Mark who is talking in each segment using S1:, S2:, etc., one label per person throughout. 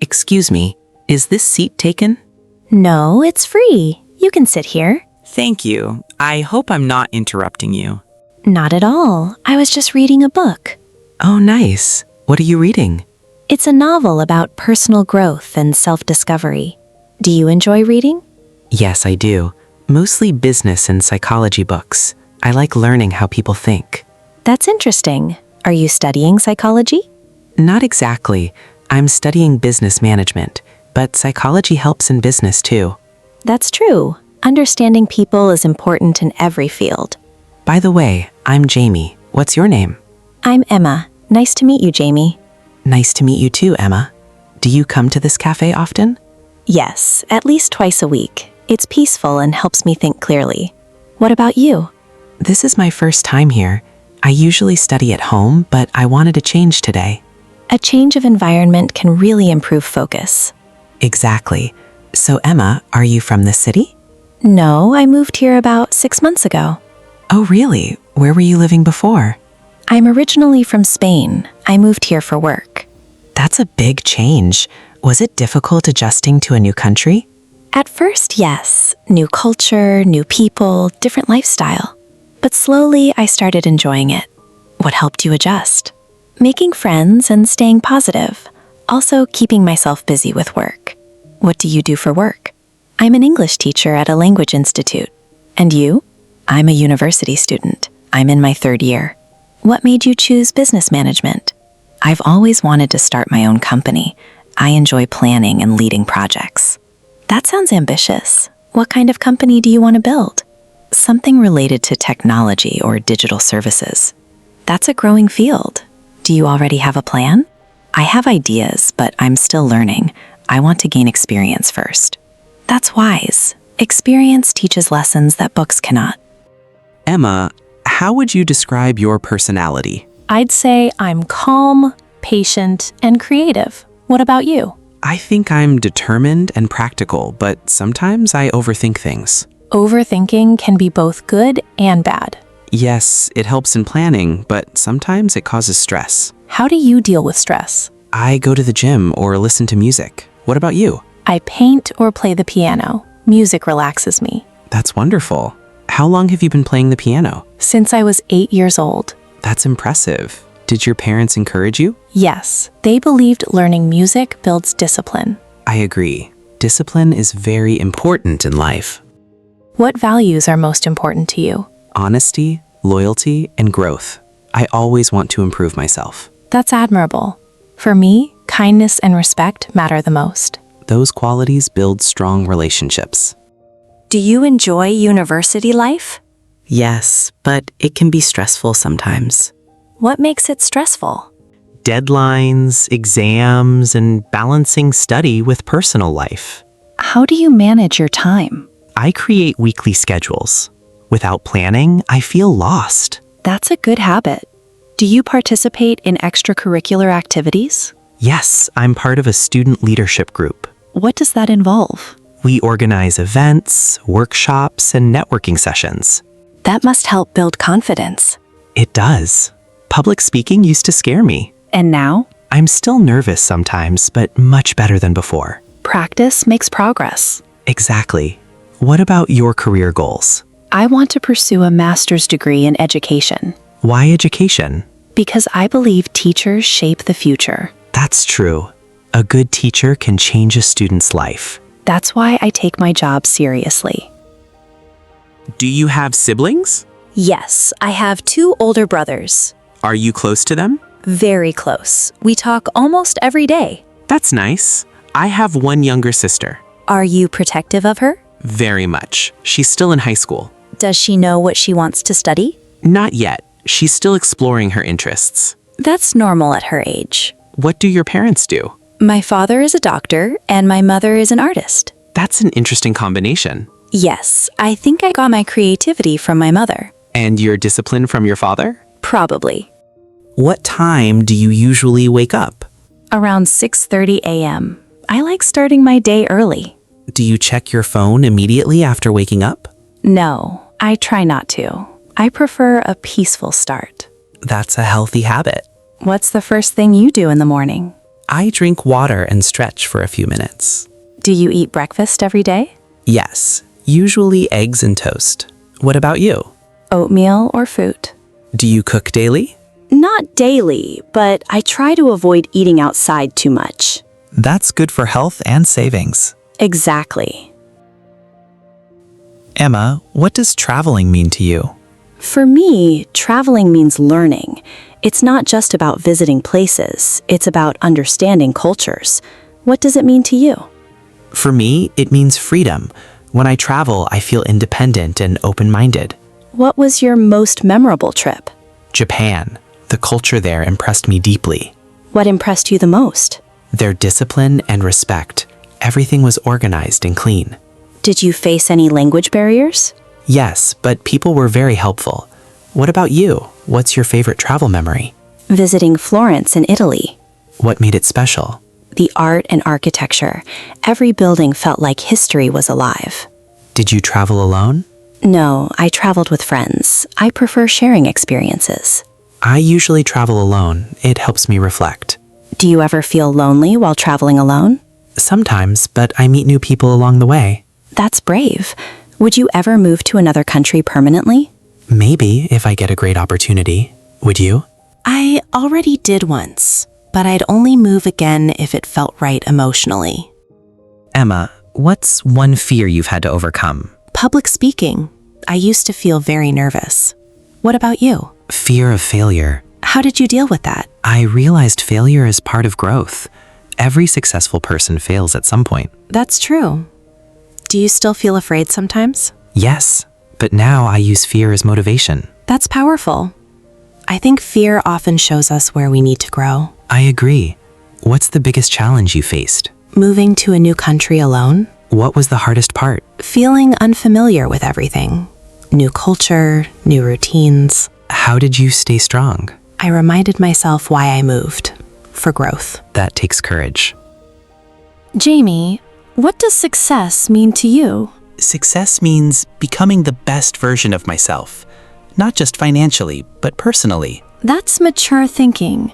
S1: Excuse me, is this seat taken?
S2: No, it's free. You can sit here.
S1: Thank you. I hope I'm not interrupting you.
S2: Not at all. I was just reading a book.
S1: Oh, nice. What are you reading?
S2: It's a novel about personal growth and self-discovery. Do you enjoy reading?
S1: Yes, I do. Mostly business and psychology books. I like learning how people think.
S2: That's interesting. Are you studying psychology?
S1: Not exactly. I'm studying business management, but psychology helps in business too.
S2: That's true. Understanding people is important in every field.
S1: By the way, I'm Jamie. What's your name?
S2: I'm Emma. Nice to meet you, Jamie.
S1: Nice to meet you too, Emma. Do you come to this cafe often?
S2: Yes, at least twice a week. It's peaceful and helps me think clearly. What about you?
S1: This is my first time here. I usually study at home, but I wanted a change today.
S2: A change of environment can really improve focus.
S1: Exactly. So Emma, are you from this city?
S2: No, I moved here about 6 months ago.
S1: Oh, really? Where were you living before?
S2: I'm originally from Spain. I moved here for work.
S1: That's a big change. Was it difficult adjusting to a new country?
S2: At first, yes. New culture, new people, different lifestyle. But slowly, I started enjoying it. What helped you adjust? Making friends and staying positive. Also, keeping myself busy with work. What do you do for work? I'm an English teacher at a language institute. And you? I'm a university student. I'm in my 3rd year. What made you choose business management? I've always wanted to start my own company. I enjoy planning and leading projects. That sounds ambitious. What kind of company do you want to build? Something related to technology or digital services. That's a growing field. Do you already have a plan? I have ideas, but I'm still learning. I want to gain experience first. That's wise. Experience teaches lessons that books cannot.
S3: Emma, how would you describe your personality?
S4: I'd say I'm calm, patient, and creative. What about you?
S3: I think I'm determined and practical, but sometimes I overthink things.
S4: Overthinking can be both good and bad.
S3: Yes, it helps in planning, but sometimes it causes stress.
S4: How do you deal with stress?
S3: I go to the gym or listen to music. What about you?
S4: I paint or play the piano. Music relaxes me.
S3: That's wonderful. How long have you been playing the piano?
S4: Since I was 8 years old.
S3: That's impressive. Did your parents encourage you?
S4: Yes, they believed learning music builds discipline.
S3: I agree. Discipline is very important in life.
S4: What values are most important to you?
S3: Honesty, loyalty, and growth. I always want to improve myself.
S4: That's admirable. For me, kindness and respect matter the most.
S3: Those qualities build strong relationships.
S2: Do you enjoy university life?
S1: Yes, but it can be stressful sometimes.
S2: What makes it stressful?
S5: Deadlines, exams, and balancing study with personal life.
S2: How do you manage your time?
S5: I create weekly schedules. Without planning, I feel lost.
S2: That's a good habit. Do you participate in extracurricular activities?
S5: Yes, I'm part of a student leadership group.
S2: What does that involve?
S5: We organize events, workshops, and networking sessions.
S2: That must help build confidence.
S5: It does. Public speaking used to scare me.
S2: And now?
S5: I'm still nervous sometimes, but much better than before.
S2: Practice makes progress.
S5: Exactly. What about your career goals?
S2: I want to pursue a master's degree in education.
S5: Why education?
S2: Because I believe teachers shape the future.
S5: That's true. A good teacher can change a student's life.
S2: That's why I take my job seriously.
S3: Do you have siblings?
S2: Yes, I have 2 older brothers.
S3: Are you close to them?
S2: Very close. We talk almost every day.
S3: That's nice. I have one younger sister.
S2: Are you protective of her?
S3: Very much. She's still in high school.
S2: Does she know what she wants to study?
S3: Not yet. She's still exploring her interests.
S2: That's normal at her age.
S3: What do your parents do?
S2: My father is a doctor and my mother is an artist.
S3: That's an interesting combination.
S2: Yes, I think I got my creativity from my mother.
S3: And your discipline from your father?
S2: Probably.
S1: What time do you usually wake up?
S2: Around 6:30 a.m. I like starting my day early.
S1: Do you check your phone immediately after waking up?
S2: No, I try not to. I prefer a peaceful start.
S1: That's a healthy habit.
S2: What's the first thing you do in the morning?
S3: I drink water and stretch for a few minutes.
S4: Do you eat breakfast every day?
S3: Yes, usually eggs and toast. What about you?
S4: Oatmeal or fruit?
S3: Do you cook daily?
S6: Not daily, but I try to avoid eating outside too much.
S7: That's good for health and savings.
S6: Exactly.
S7: Emma, what does traveling mean to you?
S6: For me, traveling means learning. It's not just about visiting places, it's about understanding cultures. What does it mean to you?
S3: For me, it means freedom. When I travel, I feel independent and open-minded.
S6: What was your most memorable trip?
S3: Japan. The culture there impressed me deeply.
S6: What impressed you the most?
S3: Their discipline and respect. Everything was organized and clean.
S6: Did you face any language barriers?
S3: Yes, but people were very helpful. What about you? What's your favorite travel memory?
S6: Visiting Florence in Italy.
S3: What made it special?
S6: The art and architecture. Every building felt like history was alive.
S3: Did you travel alone?
S6: No, I traveled with friends. I prefer sharing experiences.
S3: I usually travel alone. It helps me reflect.
S6: Do you ever feel lonely while traveling alone?
S3: Sometimes, but I meet new people along the way.
S6: That's brave. Would you ever move to another country permanently?
S3: Maybe, if I get a great opportunity. Would you?
S1: I already did once, but I'd only move again if it felt right emotionally.
S5: Emma, what's one fear you've had to overcome?
S1: Public speaking. I used to feel very nervous. What about you?
S3: Fear of failure.
S1: How did you deal with that?
S3: I realized failure is part of growth. Every successful person fails at some point.
S1: That's true. Do you still feel afraid sometimes?
S3: Yes, but now I use fear as motivation.
S1: That's powerful. I think fear often shows us where we need to grow.
S3: I agree. What's the biggest challenge you faced?
S1: Moving to a new country alone?
S3: What was the hardest part?
S1: Feeling unfamiliar with everything. New culture, new routines.
S3: How did you stay strong?
S1: I reminded myself why I moved. For growth.
S3: That takes courage.
S4: Jamie, what does success mean to you?
S7: Success means becoming the best version of myself. Not just financially, but personally.
S4: That's mature thinking.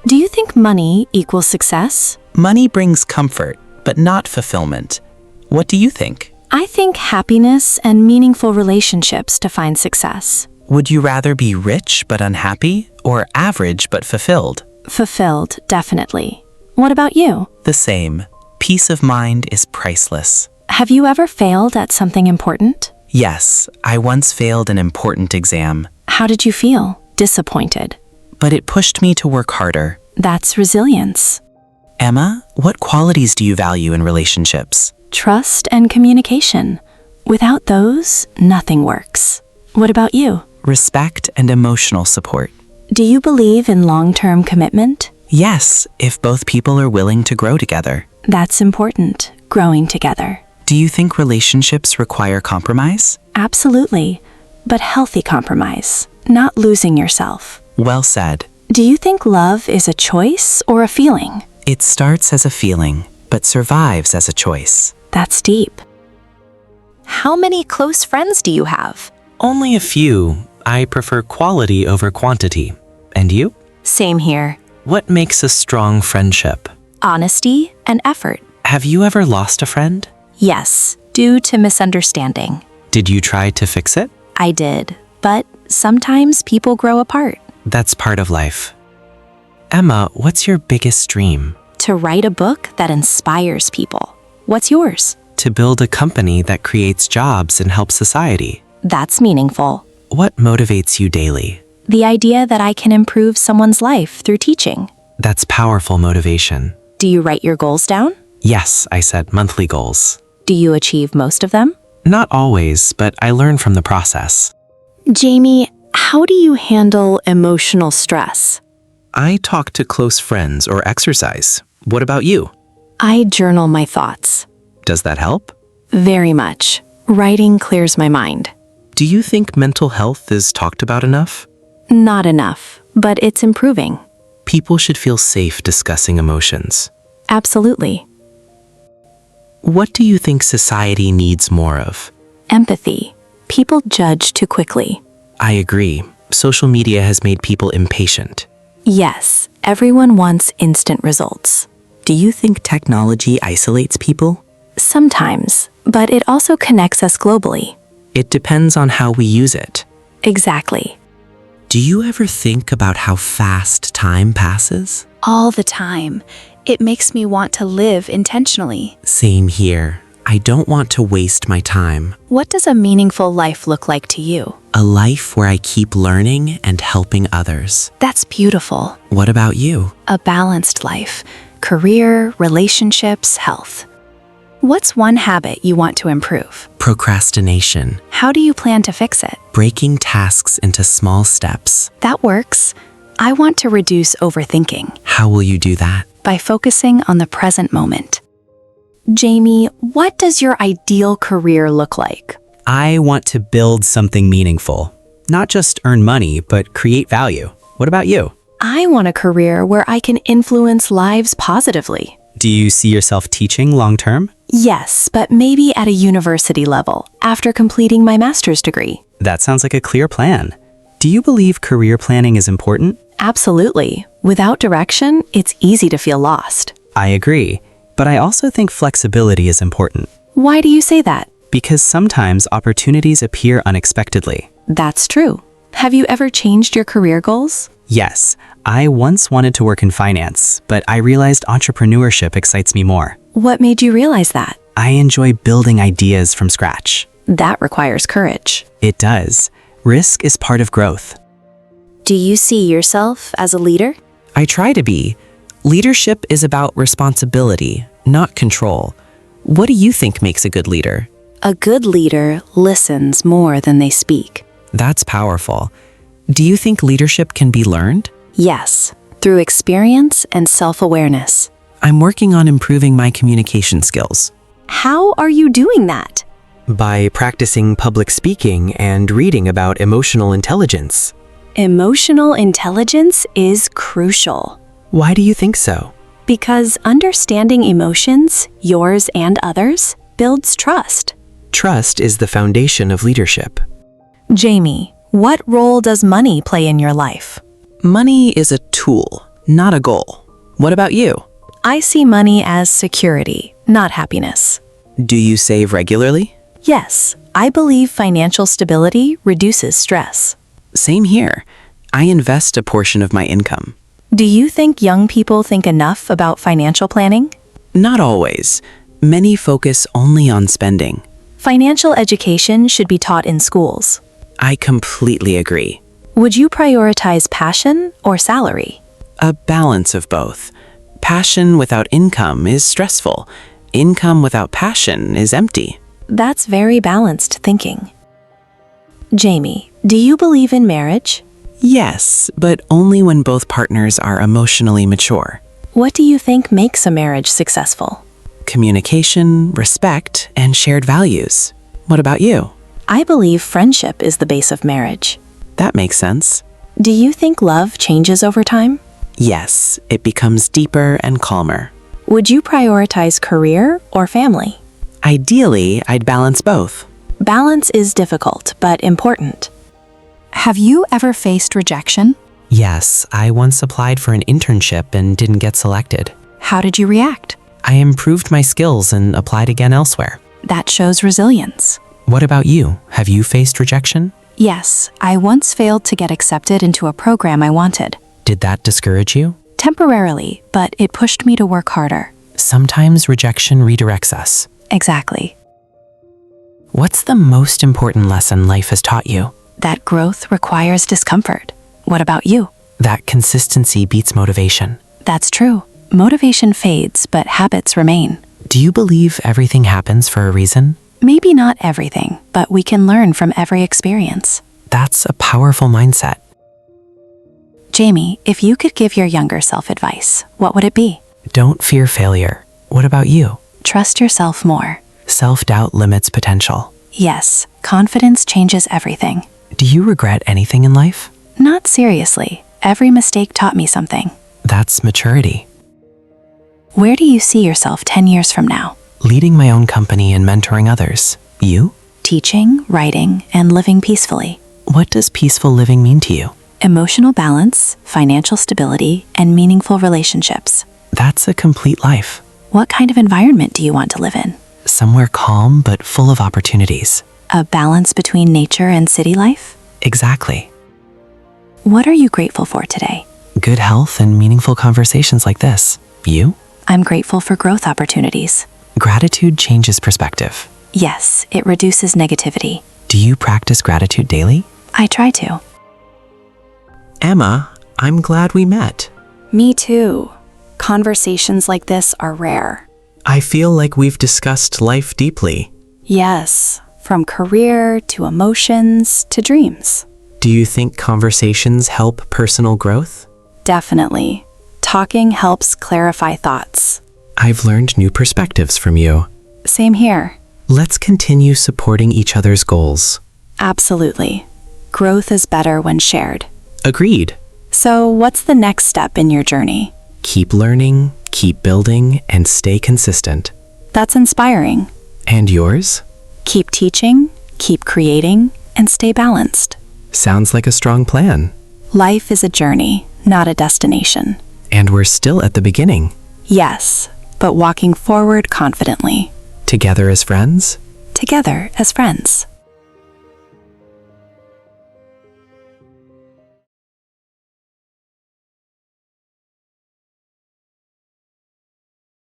S4: Do you think money equals success?
S7: Money brings comfort, but not fulfillment. What do you think?
S4: I think happiness and meaningful relationships define success.
S7: Would you rather be rich but unhappy, or average but fulfilled?
S4: Fulfilled, definitely. What about you?
S7: The same. Peace of mind is priceless.
S4: Have you ever failed at something important?
S7: Yes, I once failed an important exam,
S4: How did you feel? Disappointed.
S7: but it pushed me to work harder.
S4: That's resilience.
S7: Emma, what qualities do you value in relationships?
S4: Trust and communication. Without those, nothing works. What about you?
S7: Respect and emotional support.
S4: Do you believe in long-term commitment?
S7: Yes, if both people are willing to grow together.
S4: That's important, growing together.
S7: Do you think relationships require compromise?
S4: Absolutely, but healthy compromise, not losing yourself.
S7: Well said.
S4: Do you think love is a choice or a feeling?
S7: It starts as a feeling, but survives as a choice.
S4: That's deep.
S2: How many close friends do you have?
S3: Only a few. I prefer quality over quantity. And you?
S2: Same here.
S3: What makes a strong friendship?
S2: Honesty and effort.
S3: Have you ever lost a friend?
S2: Yes, due to misunderstanding.
S3: Did you try to fix it?
S2: I did, but sometimes people grow apart.
S3: That's part of life. Emma, what's your biggest dream?
S2: To write a book that inspires people. What's yours?
S3: To build a company that creates jobs and helps society.
S2: That's meaningful.
S3: What motivates you daily?
S2: The idea that I can improve someone's life through teaching.
S3: That's powerful motivation.
S2: Do you write your goals down?
S3: Yes, I set monthly goals.
S2: Do you achieve most of them?
S3: Not always, but I learn from the process.
S6: Jamie, how do you handle emotional stress?
S3: I talk to close friends or exercise. What about you?
S6: I journal my thoughts.
S3: Does that help?
S6: Very much. Writing clears my mind.
S3: Do you think mental health is talked about enough?
S6: Not enough, but it's improving.
S3: People should feel safe discussing emotions.
S6: Absolutely.
S3: What do you think society needs more of?
S6: Empathy. People judge too quickly.
S3: I agree. Social media has made people impatient.
S6: Yes, everyone wants instant results.
S1: Do you think technology isolates people?
S2: Sometimes, but it also connects us globally.
S1: It depends on how we use it.
S2: Exactly.
S1: Do you ever think about how fast time passes?
S8: All the time. It makes me want to live intentionally.
S1: Same here. I don't want to waste my time.
S8: What does a meaningful life look like to you?
S1: A life where I keep learning and helping others.
S8: That's beautiful.
S1: What about you?
S8: A balanced life. Career, relationships, health. What's one habit you want to improve?
S1: Procrastination.
S8: How do you plan to fix it?
S1: Breaking tasks into small steps.
S8: That works. I want to reduce overthinking
S1: How will you do that?
S8: by focusing on the present moment.
S2: Jamie, what does your ideal career look like?
S3: I want to build something meaningful. Not just earn money, but create value. What about you?
S2: I want a career where I can influence lives positively.
S3: Do you see yourself teaching long term?
S2: Yes, but maybe at a university level, after completing my master's degree.
S3: That sounds like a clear plan. Do you believe career planning is important?
S2: Absolutely. Without direction, it's easy to feel lost.
S3: I agree, but I also think flexibility is important.
S2: Why do you say that?
S3: Because sometimes opportunities appear unexpectedly.
S2: That's true. Have you ever changed your career goals?
S3: Yes, I once wanted to work in finance, but I realized entrepreneurship excites me more.
S2: What made you realize that?
S3: I enjoy building ideas from scratch.
S2: That requires courage.
S3: It does. Risk is part of growth.
S8: Do you see yourself as a leader?
S1: I try to be. Leadership is about responsibility, not control. What do you think makes a good leader?
S8: A good leader listens more than they speak.
S1: That's powerful. Do you think leadership can be learned?
S8: Yes, through experience and self-awareness.
S1: I'm working on improving my communication skills.
S2: How are you doing that?
S5: By practicing public speaking and reading about emotional intelligence.
S2: Emotional intelligence is crucial
S5: Why do you think so?
S2: because understanding emotions, yours and others, builds trust.
S5: Trust is the foundation of leadership.
S2: Jamie, what role does money play in your life?
S1: Money is a tool, not a goal. What about you?
S2: I see money as security, not happiness.
S1: Do you save regularly?
S2: Yes, I believe financial stability reduces stress.
S1: Same here. I invest a portion of my income.
S2: Do you think young people think enough about financial planning?
S1: Not always. Many focus only on spending.
S2: Financial education should be taught in schools.
S1: I completely agree.
S2: Would you prioritize passion or salary?
S1: A balance of both. Passion without income is stressful. Income without passion is empty.
S2: That's very balanced thinking. Jamie, do you believe in marriage?
S1: Yes, but only when both partners are emotionally mature.
S2: What do you think makes a marriage successful?
S1: Communication, respect, and shared values. What about you?
S2: I believe friendship is the base of marriage.
S1: That makes sense.
S2: Do you think love changes over time?
S1: Yes, it becomes deeper and calmer.
S2: Would you prioritize career or family?
S1: Ideally, I'd balance both.
S2: Balance is difficult, but important.
S4: Have you ever faced rejection?
S5: Yes, I once applied for an internship and didn't get selected.
S4: How did you react?
S5: I improved my skills and applied again elsewhere.
S4: That shows resilience.
S5: What about you? Have you faced rejection?
S4: Yes, I once failed to get accepted into a program I wanted.
S5: Did that discourage you?
S4: Temporarily, but it pushed me to work harder.
S5: Sometimes rejection redirects us.
S4: Exactly.
S5: What's the most important lesson life has taught you?
S4: That growth requires discomfort. What about you?
S5: That consistency beats motivation.
S4: That's true. Motivation fades, but habits remain.
S5: Do you believe everything happens for a reason?
S4: Maybe not everything, but we can learn from every experience.
S5: That's a powerful mindset.
S4: Jamie, if you could give your younger self advice, what would it be?
S5: Don't fear failure. What about you?
S4: Trust yourself more.
S5: Self-doubt limits potential.
S4: Yes, confidence changes everything.
S5: Do you regret anything in life?
S4: Not seriously. Every mistake taught me something.
S5: That's maturity.
S4: Where do you see yourself 10 years from now?
S5: Leading my own company and mentoring others. You?
S4: Teaching, writing, and living peacefully.
S5: What does peaceful living mean to you?
S4: Emotional balance, financial stability, and meaningful relationships.
S3: That's a complete life.
S4: What kind of environment do you want to live in?
S3: Somewhere calm but full of opportunities.
S4: A balance between nature and city life?
S3: Exactly.
S4: What are you grateful for today?
S3: Good health and meaningful conversations like this. You?
S4: I'm grateful for growth opportunities.
S3: Gratitude changes perspective.
S4: Yes, it reduces negativity.
S3: Do you practice gratitude daily?
S4: I try to.
S5: Emma, I'm glad we met.
S8: Me too. Conversations like this are rare.
S5: I feel like we've discussed life deeply.
S8: Yes, from career to emotions to dreams.
S5: Do you think conversations help personal growth?
S8: Definitely. Talking helps clarify thoughts.
S5: I've learned new perspectives from you.
S8: Same here.
S5: Let's continue supporting each other's goals.
S8: Absolutely. Growth is better when shared.
S5: Agreed.
S8: So, what's the next step in your journey?
S5: Keep learning, keep building, and stay consistent.
S8: That's inspiring.
S5: And yours?
S8: Keep teaching, keep creating, and stay balanced.
S5: Sounds like a strong plan.
S8: Life is a journey, not a destination.
S5: And we're still at the beginning.
S8: Yes, but walking forward confidently.
S5: Together as friends?
S8: Together as friends.